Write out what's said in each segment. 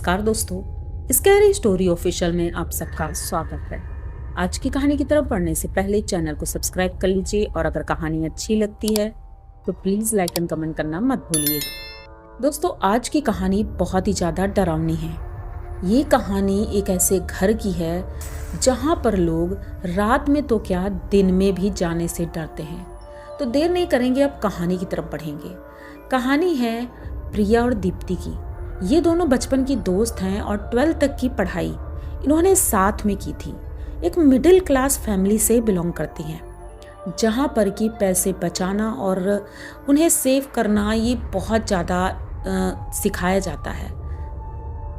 नमस्कार दोस्तों, scary story official में आप सबका स्वागत है। आज की कहानी की तरफ बढ़ने से पहले चैनल को सब्सक्राइब कर लीजिए और अगर कहानी अच्छी लगती है तो प्लीज लाइक एंड कमेंट करना मत भूलिएगा। दोस्तों, आज की कहानी बहुत ही ज्यादा डरावनी है। ये कहानी एक ऐसे घर की है जहाँ पर लोग रात में तो क्या दिन में भी जाने से डरते हैं। तो देर नहीं करेंगे, अब कहानी की तरफ बढ़ेंगे। कहानी है प्रिया और दीप्ति की। ये दोनों बचपन की दोस्त हैं और 12th तक की पढ़ाई इन्होंने साथ में की थी। एक मिडिल क्लास फैमिली से बिलोंग करती हैं, जहाँ पर कि पैसे बचाना और उन्हें सेव करना ये बहुत ज़्यादा सिखाया जाता है।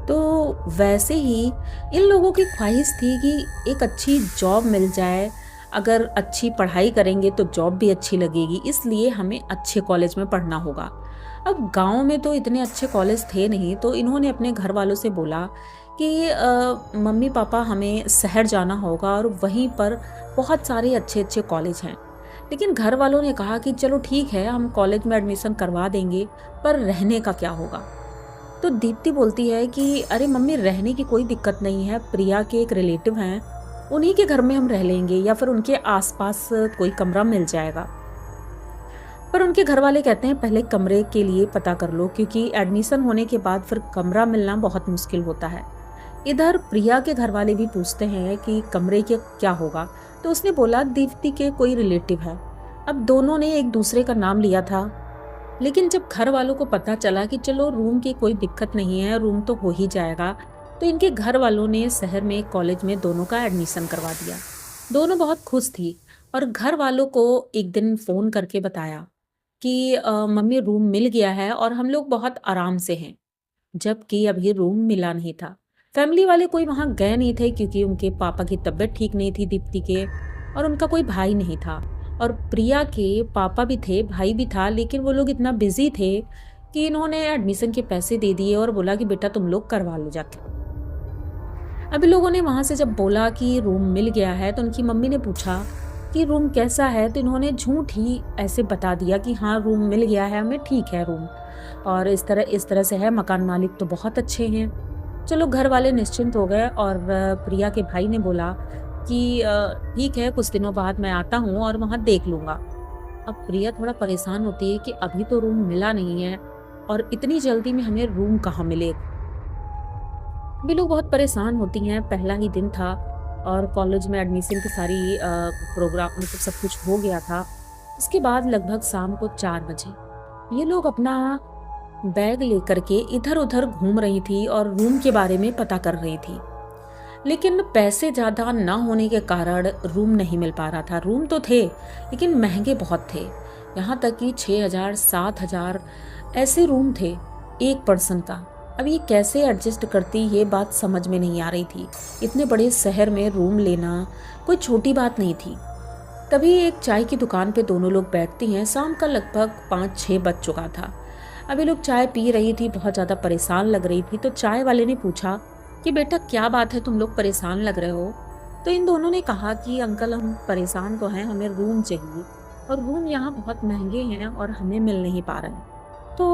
तो वैसे ही इन लोगों की ख्वाहिश थी कि एक अच्छी जॉब मिल जाए। अगर अच्छी पढ़ाई करेंगे तो जॉब भी अच्छी लगेगी, इसलिए हमें अच्छे कॉलेज में पढ़ना होगा। अब गांव में तो इतने अच्छे कॉलेज थे नहीं, तो इन्होंने अपने घर वालों से बोला कि मम्मी पापा हमें शहर जाना होगा और वहीं पर बहुत सारे अच्छे अच्छे कॉलेज हैं। लेकिन घर वालों ने कहा कि चलो ठीक है, हम कॉलेज में एडमिशन करवा देंगे, पर रहने का क्या होगा। तो दीप्ति बोलती है कि अरे मम्मी, रहने की कोई दिक्कत नहीं है, प्रिया के एक रिलेटिव हैं, उन्हीं के घर में हम रह लेंगे या फिर उनके आसपास कोई कमरा मिल जाएगा। पर उनके घर वाले कहते हैं पहले कमरे के लिए पता कर लो, क्योंकि एडमिशन होने के बाद फिर कमरा मिलना बहुत मुश्किल होता है। इधर प्रिया के घर वाले भी पूछते हैं कि कमरे के क्या होगा, तो उसने बोला दीप्ति के कोई रिलेटिव है। अब दोनों ने एक दूसरे का नाम लिया था, लेकिन जब घर वालों को पता चला कि चलो रूम की कोई दिक्कत नहीं है, रूम तो हो ही जाएगा, तो इनके घर वालों ने शहर में कॉलेज में दोनों का एडमिशन करवा दिया। दोनों बहुत खुश थी और घर वालों को एक दिन फ़ोन करके बताया कि मम्मी रूम मिल गया है और हम लोग बहुत आराम से हैं, जबकि अभी रूम मिला नहीं था। फैमिली वाले कोई वहाँ गए नहीं थे क्योंकि उनके पापा की तबीयत ठीक नहीं थी दीप्ति के, और उनका कोई भाई नहीं था। और प्रिया के पापा भी थे, भाई भी था, लेकिन वो लोग इतना बिजी थे कि इन्होंने एडमिशन के पैसे दे दिए और बोला कि बेटा तुम लोग करवा लो जाके। अभी लोगों ने वहाँ से जब बोला कि रूम मिल गया है तो उनकी मम्मी ने पूछा कि रूम कैसा है, तो इन्होंने झूठ ही ऐसे बता दिया कि हाँ रूम मिल गया है हमें, ठीक है रूम, और इस तरह से है, मकान मालिक तो बहुत अच्छे हैं। चलो घर वाले निश्चिंत हो गए और प्रिया के भाई ने बोला कि ठीक है, कुछ दिनों बाद मैं आता हूँ और वहाँ देख लूँगा। अब प्रिया थोड़ा परेशान होती है कि अभी तो रूम मिला नहीं है और इतनी जल्दी में हमें रूम कहाँ मिले। भी लोग बहुत परेशान होती हैं। पहला ही दिन था और कॉलेज में एडमिशन की सारी प्रोग्राम मतलब सब कुछ हो गया था। इसके बाद लगभग शाम को 4 बजे ये लोग अपना बैग लेकर के इधर उधर घूम रही थी और रूम के बारे में पता कर रही थी, लेकिन पैसे ज़्यादा ना होने के कारण रूम नहीं मिल पा रहा था। रूम तो थे लेकिन महंगे बहुत थे, यहाँ तक कि 6,000 7,000 ऐसे रूम थे एक पर्सन का। अब ये कैसे एडजस्ट करती, ये बात समझ में नहीं आ रही थी। इतने बड़े शहर में रूम लेना कोई छोटी बात नहीं थी। तभी एक चाय की दुकान पे दोनों लोग बैठती हैं। शाम का लगभग 5-6 बज चुका था। अभी लोग चाय पी रही थी, बहुत ज़्यादा परेशान लग रही थी। तो चाय वाले ने पूछा कि बेटा क्या बात है, तुम लोग परेशान लग रहे हो। तो इन दोनों ने कहा कि अंकल हम परेशान तो हैं, हमें रूम चाहिए और रूम यहाँ बहुत महंगे हैं और हमें मिल नहीं पा रहे हैं। तो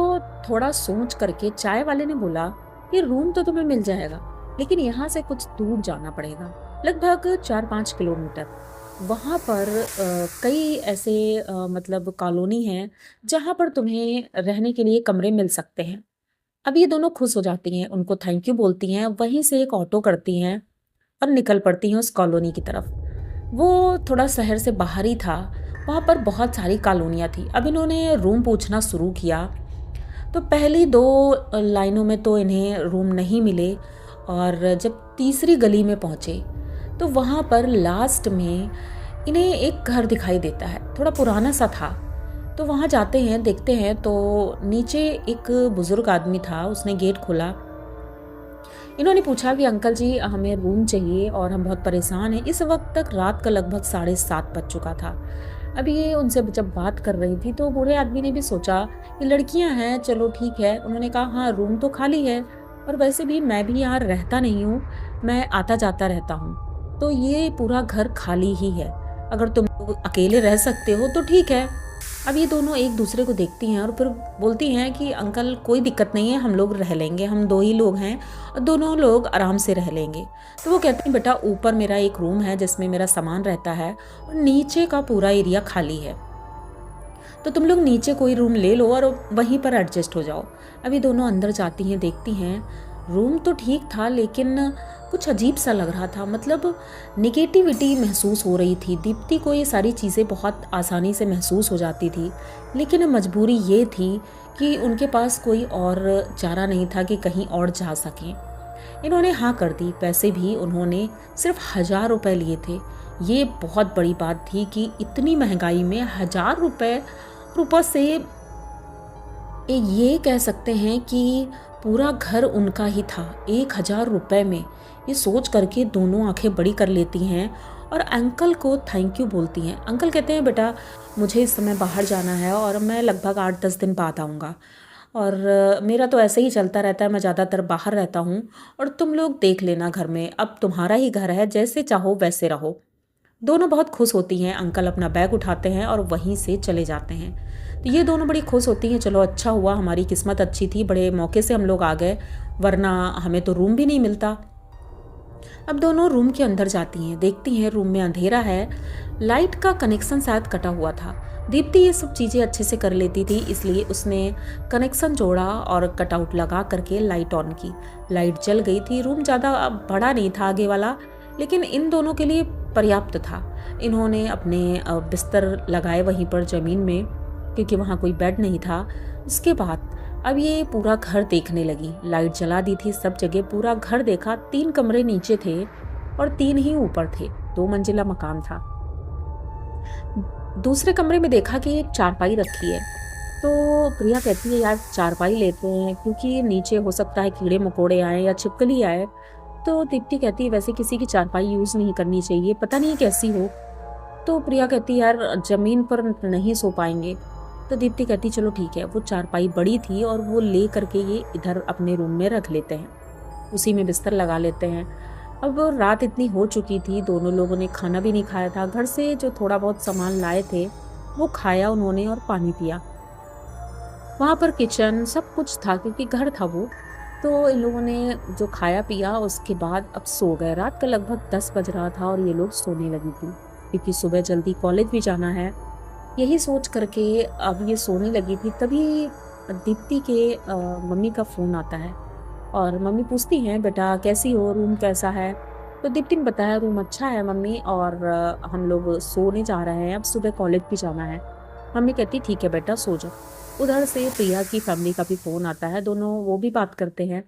थोड़ा सोच करके चाय वाले ने बोला कि रूम तो तुम्हें मिल जाएगा, लेकिन यहाँ से कुछ दूर जाना पड़ेगा, लगभग 4-5 किलोमीटर। वहाँ पर कई ऐसे मतलब कॉलोनी हैं जहाँ पर तुम्हें रहने के लिए कमरे मिल सकते हैं। अब ये दोनों खुश हो जाती हैं, उनको थैंक यू बोलती हैं, वहीं से एक ऑटो करती हैं और निकल पड़ती हैं उस कॉलोनी की तरफ। वो थोड़ा शहर से बाहर ही था, वहाँ पर बहुत सारी कॉलोनियाँ थी। अब इन्होंने रूम पूछना शुरू किया तो पहली 2 लाइनों में तो इन्हें रूम नहीं मिले, और जब तीसरी गली में पहुँचे तो वहाँ पर लास्ट में इन्हें एक घर दिखाई देता है, थोड़ा पुराना सा था। तो वहाँ जाते हैं, देखते हैं तो नीचे एक बुजुर्ग आदमी था, उसने गेट खोला। इन्होंने पूछा कि अंकल जी हमें रूम चाहिए और हम बहुत परेशान हैं। इस वक्त तक रात का लगभग 7:30 बज चुका था। अभी ये उनसे जब बात कर रही थी तो बूढ़े आदमी ने भी सोचा कि लड़कियां हैं, चलो ठीक है। उन्होंने कहा हाँ रूम तो खाली है, और वैसे भी मैं भी यहाँ रहता नहीं हूँ, मैं आता जाता रहता हूँ, तो ये पूरा घर खाली ही है। अगर तुम लोग अकेले रह सकते हो तो ठीक है, अब ये दोनों एक दूसरे को देखती हैं और फिर बोलती हैं कि अंकल कोई दिक्कत नहीं है, हम लोग रह लेंगे, हम 2 ही लोग हैं और दोनों लोग आराम से रह लेंगे। तो वो कहती हैं बेटा ऊपर मेरा एक रूम है जिसमें मेरा सामान रहता है और नीचे का पूरा एरिया खाली है, तो तुम लोग नीचे कोई रूम ले लो और वहीं पर एडजस्ट हो जाओ। अभी दोनों अंदर जाती हैं, देखती हैं रूम तो ठीक था लेकिन कुछ अजीब सा लग रहा था, मतलब निगेटिविटी महसूस हो रही थी। दीप्ति को ये सारी चीज़ें बहुत आसानी से महसूस हो जाती थी, लेकिन मजबूरी ये थी कि उनके पास कोई और चारा नहीं था कि कहीं और जा सकें। इन्होंने हाँ कर दी, पैसे भी उन्होंने सिर्फ 1000 रुपये लिए थे। ये बहुत बड़ी बात थी कि इतनी महंगाई में 1000 रुपये ऊपर से ये कह सकते हैं कि पूरा घर उनका ही था 1000 रुपये में। ये सोच करके दोनों आंखें बड़ी कर लेती हैं और अंकल को थैंक यू बोलती हैं। अंकल कहते हैं बेटा मुझे इस समय बाहर जाना है और मैं लगभग 8-10 दिन बाद आऊँगा, और मेरा तो ऐसे ही चलता रहता है, मैं ज़्यादातर बाहर रहता हूँ और तुम लोग देख लेना घर में, अब तुम्हारा ही घर है, जैसे चाहो वैसे रहो। दोनों बहुत खुश होती हैं। अंकल अपना बैग उठाते हैं और वहीं से चले जाते हैं। तो ये दोनों बड़ी खुश होती हैं, चलो अच्छा हुआ, हमारी किस्मत अच्छी थी, बड़े मौके से हम लोग आ गए, वरना हमें तो रूम भी नहीं मिलता। अब दोनों रूम के अंदर जाती हैं, देखती हैं रूम में अंधेरा है, लाइट का कनेक्शन शायद कटा हुआ था। दीप्ति ये सब चीज़ें अच्छे से कर लेती थी, इसलिए उसने कनेक्शन जोड़ा और कटआउट लगा करके लाइट ऑन की। लाइट जल गई थी। रूम ज़्यादा बड़ा नहीं था आगे वाला, लेकिन इन दोनों के लिए पर्याप्त था। इन्होंने अपने बिस्तर लगाए वहीं पर ज़मीन में, क्योंकि वहाँ कोई बेड नहीं था। उसके बाद अब ये पूरा घर देखने लगी। लाइट जला दी थी सब जगह, पूरा घर देखा। 3 कमरे नीचे थे और 3 ही ऊपर थे, 2 मंजिला मकान था। दूसरे कमरे में देखा कि एक चारपाई रखी है, तो प्रिया कहती है यार चारपाई लेते हैं, क्योंकि नीचे हो सकता है कीड़े मकोड़े आए या छिपकली आए। तो दीप्ति कहती है वैसे किसी की चारपाई यूज़ नहीं करनी चाहिए, पता नहीं कैसी हो। तो प्रिया कहती है यार ज़मीन पर नहीं सो पाएंगे। तो दीप्ति कहती चलो ठीक है। वो चारपाई बड़ी थी और वो ले करके ये इधर अपने रूम में रख लेते हैं, उसी में बिस्तर लगा लेते हैं। अब रात इतनी हो चुकी थी, दोनों लोगों ने खाना भी नहीं खाया था। घर से जो थोड़ा बहुत सामान लाए थे वो खाया उन्होंने और पानी पिया। वहाँ पर किचन सब कुछ था क्योंकि घर था वो। तो इन लोगों ने जो खाया पिया उसके बाद अब सो गए। रात का लगभग 10 बज रहा था और ये लोग सोने लगी थी, क्योंकि सुबह जल्दी कॉलेज भी जाना है। यही सोच करके अब ये सोने लगी थी, तभी दीप्ति के मम्मी का फ़ोन आता है और मम्मी पूछती हैं बेटा कैसी हो, रूम कैसा है। तो दीप्ति ने बताया रूम अच्छा है मम्मी, और हम लोग सोने जा रहे हैं, अब सुबह कॉलेज भी जाना है। मम्मी कहती ठीक है बेटा सो जाओ। उधर से प्रिया की फैमिली का भी फ़ोन आता है, दोनों वो भी बात करते हैं।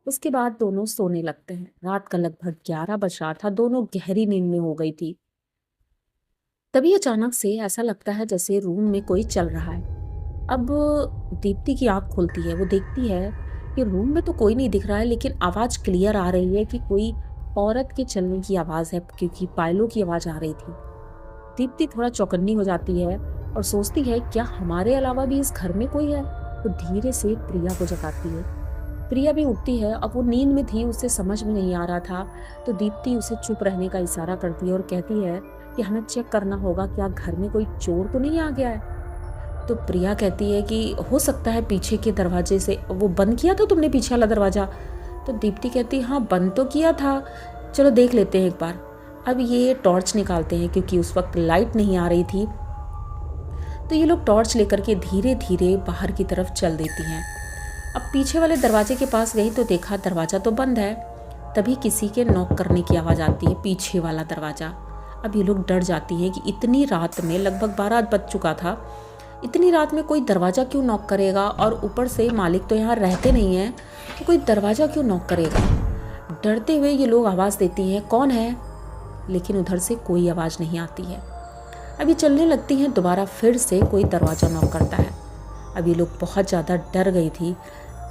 उसके बाद दोनों सोने लगते हैं। रात का लगभग 11 बज रहा था, दोनों गहरी नींद में हो गई थी। तभी अचानक से ऐसा लगता है जैसे रूम में कोई चल रहा है। अब दीप्ति की आँख खुलती है, वो देखती है कि रूम में तो कोई नहीं दिख रहा है, लेकिन आवाज़ क्लियर आ रही है कि कोई औरत के चलने की आवाज़ है, क्योंकि पायलों की आवाज़ आ रही थी। दीप्ति थोड़ा चौकन्नी हो जाती है और सोचती है क्या हमारे अलावा भी इस घर में कोई है। तो धीरे से प्रिया को जगाती है। प्रिया भी उठती है। अब वो नींद में थी, उसे समझ में नहीं आ रहा था, तो दीप्ति उसे चुप रहने का इशारा करती है और कहती है कि हमें चेक करना होगा क्या घर में कोई चोर तो नहीं आ गया है। तो प्रिया कहती है कि हो सकता है पीछे के दरवाजे से, वो बंद किया था तुमने पीछे वाला दरवाज़ा। तो दीप्ति कहती हाँ बंद तो किया था, चलो देख लेते हैं एक बार। अब ये टॉर्च निकालते हैं, क्योंकि उस वक्त लाइट नहीं आ रही थी। तो ये लोग टॉर्च लेकर के धीरे धीरे बाहर की तरफ चल देती हैं। अब पीछे वाले दरवाजे के पास गई तो देखा दरवाज़ा तो बंद है। तभी किसी के नॉक करने की आवाज़ आती है, पीछे वाला दरवाज़ा। अब ये लोग डर जाती हैं कि इतनी रात में, लगभग 12 बज चुका था, इतनी रात में कोई दरवाज़ा क्यों नॉक करेगा, और ऊपर से मालिक तो यहाँ रहते नहीं हैं, तो कोई दरवाज़ा क्यों नॉक करेगा। डरते हुए ये लोग आवाज़ देती हैं कौन है, लेकिन उधर से कोई आवाज़ नहीं आती है। अब ये चलने लगती हैं, दोबारा फिर से कोई दरवाज़ा नॉक करता है। अब ये लोग बहुत ज़्यादा डर गई थी।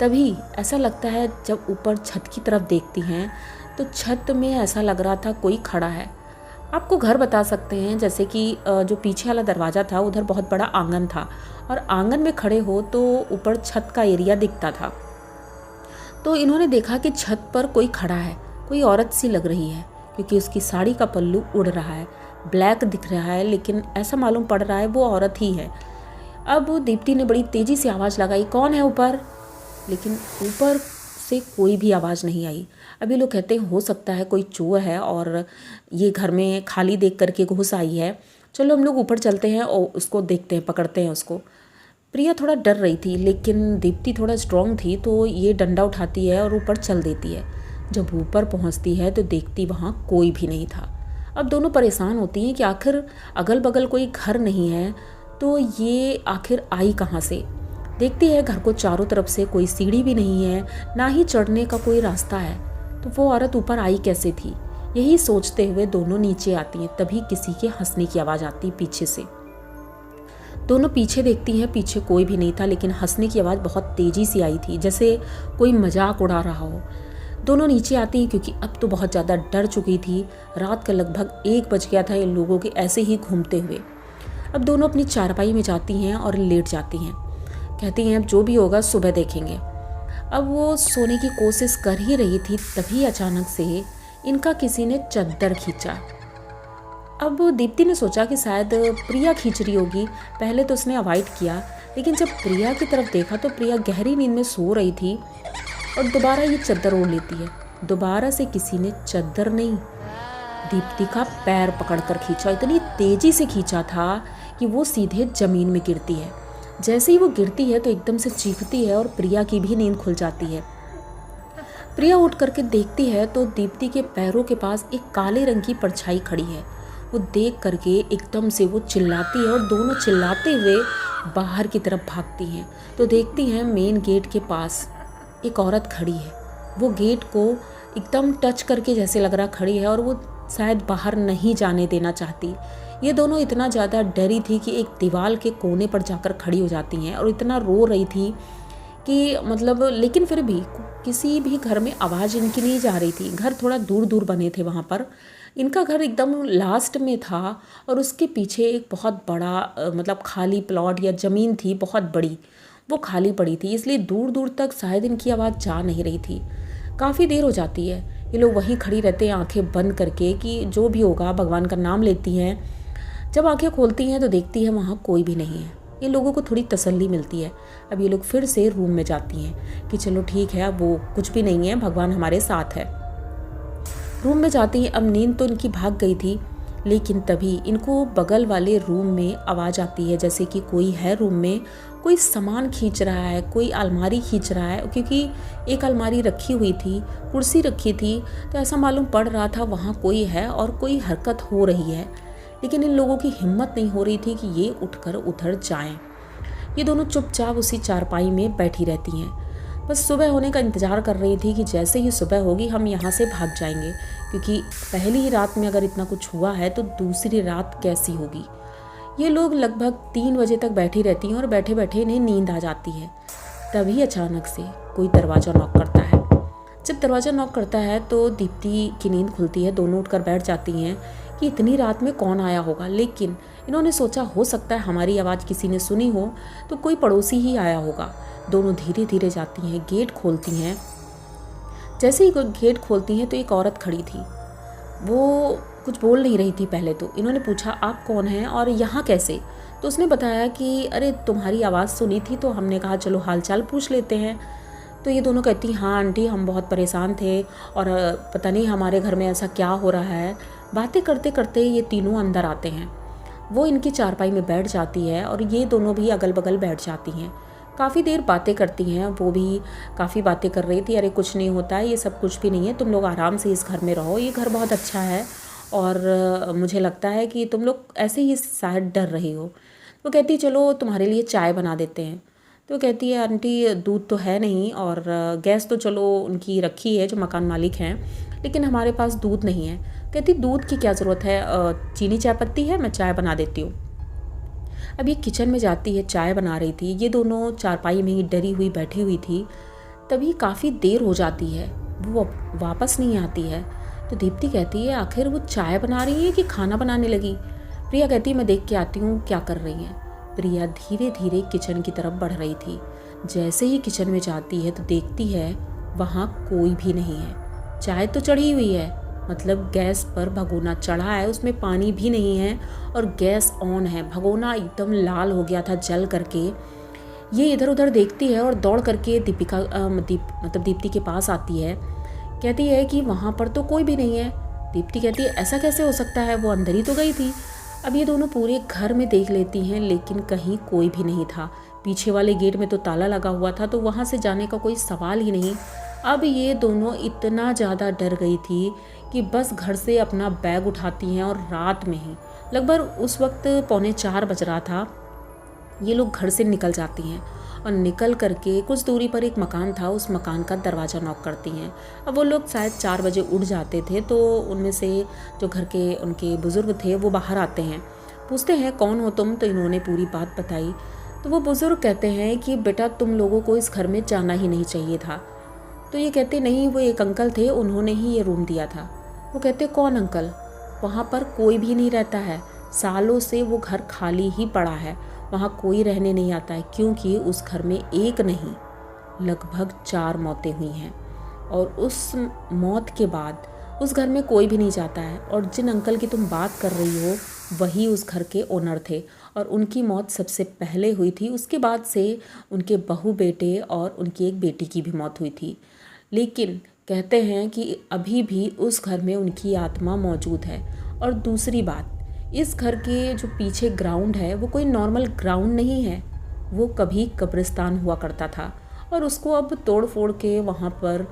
तभी ऐसा लगता है जब ऊपर छत की तरफ देखती हैं तो छत में ऐसा लग रहा था कोई खड़ा है। आपको घर बता सकते हैं, जैसे कि जो पीछे वाला दरवाज़ा था उधर बहुत बड़ा आंगन था, और आंगन में खड़े हो तो ऊपर छत का एरिया दिखता था। तो इन्होंने देखा कि छत पर कोई खड़ा है, कोई औरत सी लग रही है, क्योंकि उसकी साड़ी का पल्लू उड़ रहा है, ब्लैक दिख रहा है, लेकिन ऐसा मालूम पड़ रहा है वो औरत ही है। अब दीप्ति ने बड़ी तेज़ी से आवाज़ लगाई, कौन है ऊपर? लेकिन ऊपर से कोई भी आवाज़ नहीं आई। अभी लोग कहते हैं हो सकता है कोई चोर है और ये घर में खाली देख करके घुस आई है, चलो हम लोग ऊपर चलते हैं और उसको देखते हैं, पकड़ते हैं उसको। प्रिया थोड़ा डर रही थी, लेकिन दीप्ति थोड़ा स्ट्रांग थी तो ये डंडा उठाती है और ऊपर चल देती है। जब ऊपर पहुंचती है तो देखती वहाँ कोई भी नहीं था। अब दोनों परेशान होती हैं कि आखिर अगल बगल कोई घर नहीं है, तो ये आखिर आई कहाँ से। देखती है घर को चारों तरफ से कोई सीढ़ी भी नहीं है, ना ही चढ़ने का कोई रास्ता है, तो वो औरत ऊपर आई कैसे थी। यही सोचते हुए दोनों नीचे आती हैं। तभी किसी के हंसने की आवाज़ आती पीछे से। दोनों पीछे देखती हैं, पीछे कोई भी नहीं था, लेकिन हंसने की आवाज़ बहुत तेज़ी से आई थी, जैसे कोई मजाक उड़ा रहा हो। दोनों नीचे आती हैं क्योंकि अब तो बहुत ज़्यादा डर चुकी थी। रात का लगभग 1 बज गया था इन लोगों के ऐसे ही घूमते हुए। अब दोनों अपनी चारपाई में जाती हैं और लेट जाती हैं। कहती हैं अब जो भी होगा सुबह देखेंगे। अब वो सोने की कोशिश कर ही रही थी, तभी अचानक से इनका किसी ने चद्दर खींचा। अब दीप्ति ने सोचा कि शायद प्रिया खींच रही होगी। पहले तो उसने अवॉइड किया, लेकिन जब प्रिया की तरफ देखा तो प्रिया गहरी नींद में सो रही थी और दोबारा ये चद्दर ओढ़ लेती है। दोबारा से किसी ने चद्दर नहीं, दीप्ति का पैर पकड़कर खींचा। इतनी तेजी से खींचा था कि वो सीधे जमीन में गिरती है। जैसे ही वो गिरती है तो एकदम से चीखती है और प्रिया की भी नींद खुल जाती है। प्रिया उठ करके देखती है तो दीप्ति के पैरों के पास एक काले रंग की परछाई खड़ी है। वो देख करके एकदम से वो चिल्लाती है और दोनों चिल्लाते हुए बाहर की तरफ भागती हैं। तो देखती हैं मेन गेट के पास एक औरत खड़ी है। वो गेट को एकदम टच करके जैसे लग रहा खड़ी है और वो शायद बाहर नहीं जाने देना चाहती। ये दोनों इतना ज़्यादा डरी थी कि एक दीवार के कोने पर जाकर खड़ी हो जाती हैं और इतना रो रही थी कि मतलब, लेकिन फिर भी किसी भी घर में आवाज़ इनकी नहीं जा रही थी। घर थोड़ा दूर दूर बने थे वहाँ पर। इनका घर एकदम लास्ट में था और उसके पीछे एक बहुत बड़ा मतलब खाली प्लॉट या ज़मीन थी बहुत बड़ी, वो खाली पड़ी थी, इसलिए दूर दूर तक शायद इनकी आवाज़ जा नहीं रही थी। काफ़ी देर हो जाती है, ये लोग वहीं खड़ी रहते हैं आंखें बंद करके कि जो भी होगा भगवान का नाम लेती हैं। जब आंखें खोलती हैं तो देखती है वहाँ कोई भी नहीं है। ये लोगों को थोड़ी तसल्ली मिलती है। अब ये लोग फिर से रूम में जाती हैं कि चलो ठीक है, अब वो कुछ भी नहीं है, भगवान हमारे साथ है। रूम में जाती हैं। अब नींद तो इनकी भाग गई थी, लेकिन तभी इनको बगल वाले रूम में आवाज़ आती है जैसे कि कोई है रूम में, कोई सामान खींच रहा है, कोई अलमारी खींच रहा है। क्योंकि एक अलमारी रखी हुई थी, कुर्सी रखी थी, तो ऐसा मालूम पड़ रहा था वहाँ कोई है और कोई हरकत हो रही है। लेकिन इन लोगों की हिम्मत नहीं हो रही थी कि ये उठकर उधर जाएं। ये दोनों चुपचाप उसी चारपाई में बैठी रहती हैं। बस सुबह होने का इंतज़ार कर रही थी कि जैसे ही सुबह होगी हम यहाँ से भाग जाएंगे, क्योंकि पहली ही रात में अगर इतना कुछ हुआ है तो दूसरी रात कैसी होगी। ये लोग लगभग 3 बजे तक बैठी रहती हैं और बैठे बैठे इन्हें नींद आ जाती है। तभी अचानक से कोई दरवाज़ा नॉक करता है। जब दरवाज़ा नॉक करता है तो दीप्ति की नींद खुलती है। दोनों उठकर बैठ जाती हैं कि इतनी रात में कौन आया होगा। लेकिन इन्होंने सोचा हो सकता है हमारी आवाज़ किसी ने सुनी हो, तो कोई पड़ोसी ही आया होगा। दोनों धीरे धीरे जाती हैं, गेट खोलती हैं। जैसे ही गेट खोलती हैं तो एक औरत खड़ी थी। वो कुछ बोल नहीं रही थी पहले तो। इन्होंने पूछा आप कौन हैं और यहाँ कैसे? तो उसने बताया कि अरे तुम्हारी आवाज़ सुनी थी तो हमने कहा चलो हालचाल पूछ लेते हैं। तो ये दोनों कहती हाँ आंटी, हम बहुत परेशान थे और पता नहीं हमारे घर में ऐसा क्या हो रहा है। बातें करते करते ये तीनों अंदर आते हैं। वो इनकी चारपाई में बैठ जाती है और ये दोनों भी अगल बगल बैठ जाती हैं। काफ़ी देर बातें करती हैं। वो भी काफ़ी बातें कर रही थी, अरे कुछ नहीं होता है, ये सब कुछ भी नहीं है, तुम लोग आराम से इस घर में रहो, ये घर बहुत अच्छा है और मुझे लगता है कि तुम लोग ऐसे ही शायद डर रही हो। वो कहती चलो तुम्हारे लिए चाय बना देते हैं। तो कहती है आंटी दूध तो है नहीं और गैस तो चलो उनकी रखी है जो मकान मालिक हैं, लेकिन हमारे पास दूध नहीं है। कहती दूध की क्या ज़रूरत है, चीनी चाय पत्ती है, मैं चाय बना देती हूँ। अब ये किचन में जाती है, चाय बना रही थी। ये दोनों चारपाई में ही डरी हुई बैठी हुई थी। तभी काफ़ी देर हो जाती है, वो वापस नहीं आती है। तो दीप्ति कहती है आखिर वो चाय बना रही है कि खाना बनाने लगी। प्रिया कहती है मैं देख के आती हूँ क्या कर रही हैं। प्रिया धीरे धीरे किचन की तरफ बढ़ रही थी। जैसे ही किचन में जाती है तो देखती है वहाँ कोई भी नहीं है। चाय तो चढ़ी हुई है मतलब गैस पर भगोना चढ़ा है, उसमें पानी भी नहीं है और गैस ऑन है। भगोना एकदम लाल हो गया था जल करके। ये इधर उधर देखती है और दौड़ करके दीप्ति के पास आती है। कहती है कि वहाँ पर तो कोई भी नहीं है। दीप्ति कहती है ऐसा कैसे हो सकता है, वो अंदर ही तो गई थी। अब ये दोनों पूरे घर में देख लेती हैं लेकिन कहीं कोई भी नहीं था। पीछे वाले गेट में तो ताला लगा हुआ था, तो वहाँ से जाने का कोई सवाल ही नहीं। अब ये दोनों इतना ज़्यादा डर गई थी कि बस घर से अपना बैग उठाती हैं और रात में ही लगभग उस वक्त 3:45 बज रहा था, ये लोग घर से निकल जाती हैं और निकल करके कुछ दूरी पर एक मकान था, उस मकान का दरवाज़ा नॉक करती हैं। अब वो लोग शायद 4 बजे उठ जाते थे, तो उनमें से जो घर के उनके बुज़ुर्ग थे वो बाहर आते हैं। पूछते हैं कौन हो तुम, तो इन्होंने पूरी बात बताई। तो वो बुज़ुर्ग कहते हैं कि बेटा तुम लोगों को इस घर में जाना ही नहीं चाहिए था। तो ये कहते नहीं, वो एक अंकल थे, उन्होंने ही ये रूम दिया था। वो कहते कौन अंकल, वहाँ पर कोई भी नहीं रहता है, सालों से वो घर खाली ही पड़ा है, वहाँ कोई रहने नहीं आता है, क्योंकि उस घर में एक नहीं लगभग 4 मौतें हुई हैं और उस मौत के बाद उस घर में कोई भी नहीं जाता है। और जिन अंकल की तुम बात कर रही हो वही उस घर के ओनर थे और उनकी मौत सबसे पहले हुई थी। उसके बाद से उनके बहू बेटे और उनकी एक बेटी की भी मौत हुई थी। लेकिन कहते हैं कि अभी भी उस घर में उनकी आत्मा मौजूद है। और दूसरी बात, इस घर के जो पीछे ग्राउंड है वो कोई नॉर्मल ग्राउंड नहीं है, वो कभी कब्रिस्तान हुआ करता था और उसको अब तोड़ फोड़ के वहाँ पर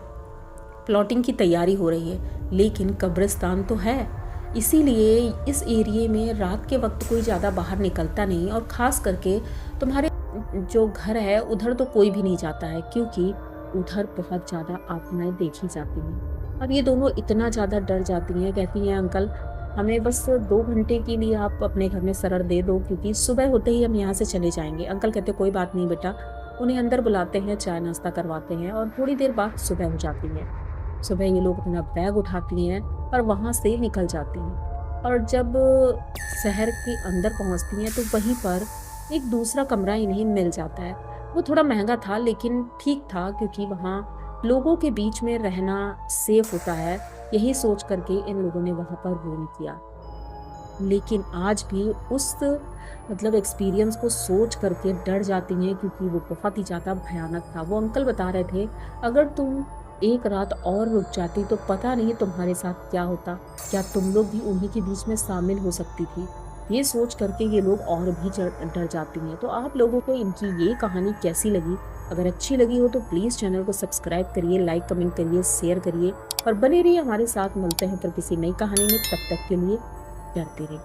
प्लॉटिंग की तैयारी हो रही है, लेकिन कब्रिस्तान तो है। इसीलिए इस एरिए में रात के वक्त कोई ज़्यादा बाहर निकलता नहीं और ख़ास करके तुम्हारे जो घर है उधर तो कोई भी नहीं जाता है, क्योंकि उधर बहुत ज़्यादा आत्माएं देखी जाती हैं। और ये दोनों इतना ज़्यादा डर जाती हैं, कहती हैं अंकल हमें बस 2 घंटे के लिए आप अपने घर में शरण दे दो, क्योंकि सुबह होते ही हम यहाँ से चले जाएंगे। अंकल कहते कोई बात नहीं बेटा। उन्हें अंदर बुलाते हैं, चाय नाश्ता करवाते हैं और थोड़ी देर बाद सुबह हो जाती है। सुबह ये लोग अपना बैग उठाती हैं और वहाँ से निकल जाती हैं। और जब शहर के अंदर पहुँचती हैं तो वहीं पर एक दूसरा कमरा इन्हें मिल जाता है। वो थोड़ा महंगा था लेकिन ठीक था, क्योंकि वहाँ लोगों के बीच में रहना सेफ होता है, यही सोच करके इन लोगों ने वहाँ पर रूम किया। लेकिन आज भी उस एक्सपीरियंस को सोच करके डर जाती हैं, क्योंकि वो बहुत ही ज़्यादा भयानक था। वो अंकल बता रहे थे अगर तुम एक रात और रुक जाती तो पता नहीं तुम्हारे साथ क्या होता, क्या तुम लोग भी उन्हीं के बीच में शामिल हो सकती थी। ये सोच करके ये लोग और भी डर जाती हैं। तो आप लोगों को इनकी ये कहानी कैसी लगी? अगर अच्छी लगी हो तो प्लीज़ चैनल को सब्सक्राइब करिए, लाइक कमेंट करिए, शेयर करिए और बने रहिए हमारे साथ। मिलते हैं फिर किसी नई कहानी में, तब तक के लिए डरते रहिए।